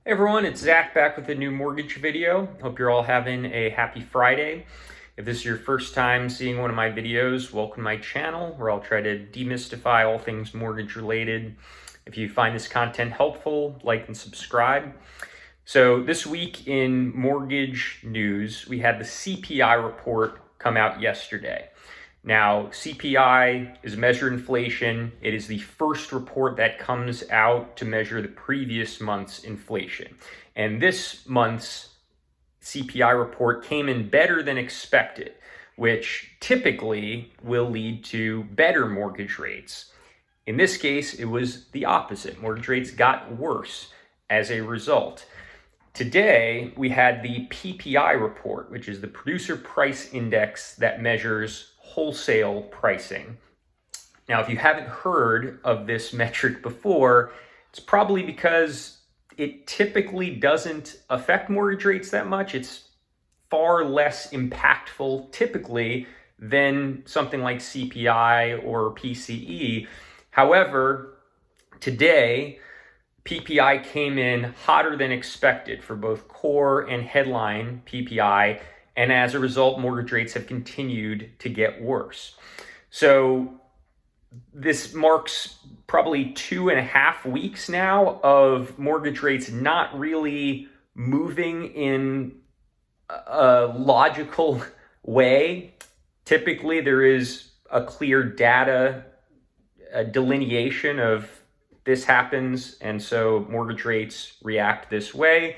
Hey everyone, it's Zach back with a new mortgage video. Hope you're all having a happy Friday. If this is your first time seeing one of my videos, welcome to my channel where I'll try to demystify all things mortgage related. If you find this content helpful, like and subscribe. So this week in mortgage news, we had the CPI report come out yesterday. Now, CPI is measured inflation. It is the first report that comes out to measure the previous month's inflation. And this month's CPI report came in better than expected, which typically will lead to better mortgage rates. In this case, it was the opposite. Mortgage rates got worse as a result. Today, we had the PPI report, which is the Producer Price Index that measures wholesale pricing. Now, if you haven't heard of this metric before, it's probably because it typically doesn't affect mortgage rates that much. It's far less impactful typically than something like CPI or PCE. However, today, PPI came in hotter than expected for both core and headline PPI, and as a result, mortgage rates have continued to get worse. So this marks probably 2.5 weeks now of mortgage rates not really moving in a logical way. Typically, there is a clear data delineation of this happens, and so mortgage rates react this way.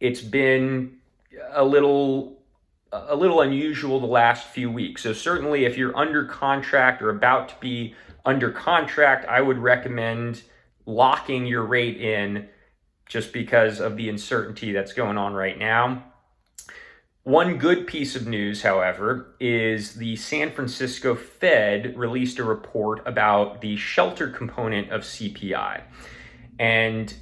It's been a little unusual the last few weeks. So certainly if you're under contract or about to be under contract, I would recommend locking your rate in just because of the uncertainty that's going on right now. One good piece of news, however, is the San Francisco Fed released a report about the shelter component of CPI. And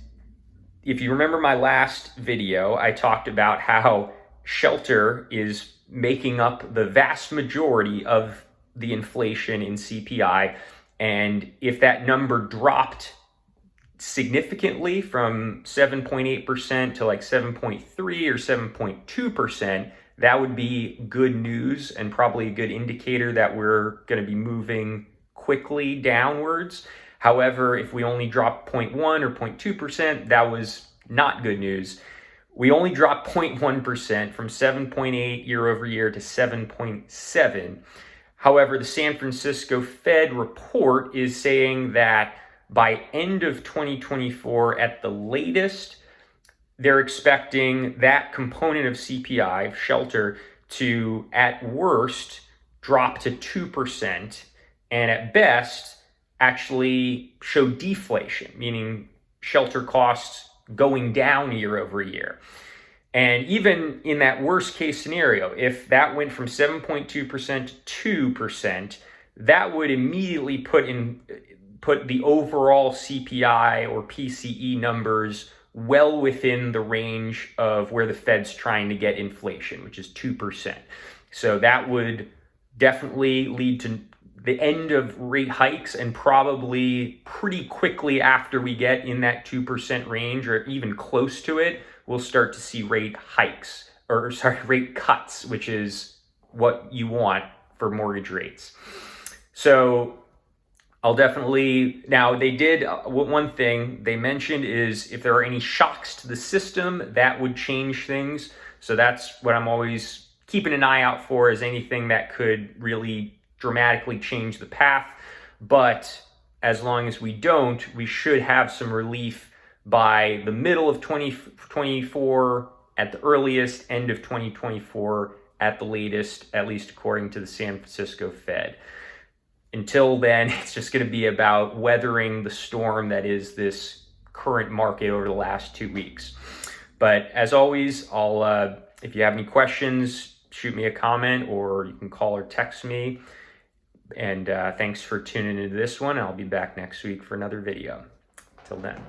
if you remember my last video, I talked about how shelter is making up the vast majority of the inflation in CPI. And if that number dropped significantly from 7.8% to like 7.3 or 7.2%, that would be good news and probably a good indicator that we're going to be moving quickly downwards. However, if we only drop 0.1 or 0.2%, that was not good news. We only dropped 0.1% from 7.8 year over year to 7.7. However, the San Francisco Fed report is saying that by end of 2024 at the latest, they're expecting that component of CPI, shelter, to at worst drop to 2% and at best actually show deflation, meaning shelter costs going down year over year. And even in that worst case scenario, if that went from 7.2% to 2%, that would immediately put the overall CPI or PCE numbers well within the range of where the Fed's trying to get inflation, which is 2%. So that would definitely lead to the end of rate hikes, and probably pretty quickly after we get in that 2% range or even close to it, we'll start to see rate cuts, which is what you want for mortgage rates. So I'll definitely, now they did, one thing they mentioned is if there are any shocks to the system, that would change things. So that's what I'm always keeping an eye out for, is anything that could really dramatically change the path. But as long as we don't, we should have some relief by the middle of 2024 at the earliest, end of 2024 at the latest, at least according to the San Francisco Fed. Until then, it's just going to be about weathering the storm that is this current market over the last 2 weeks. But as always, if you have any questions, shoot me a comment or you can call or text me. And thanks for tuning into this one. I'll be back next week for another video. Till then.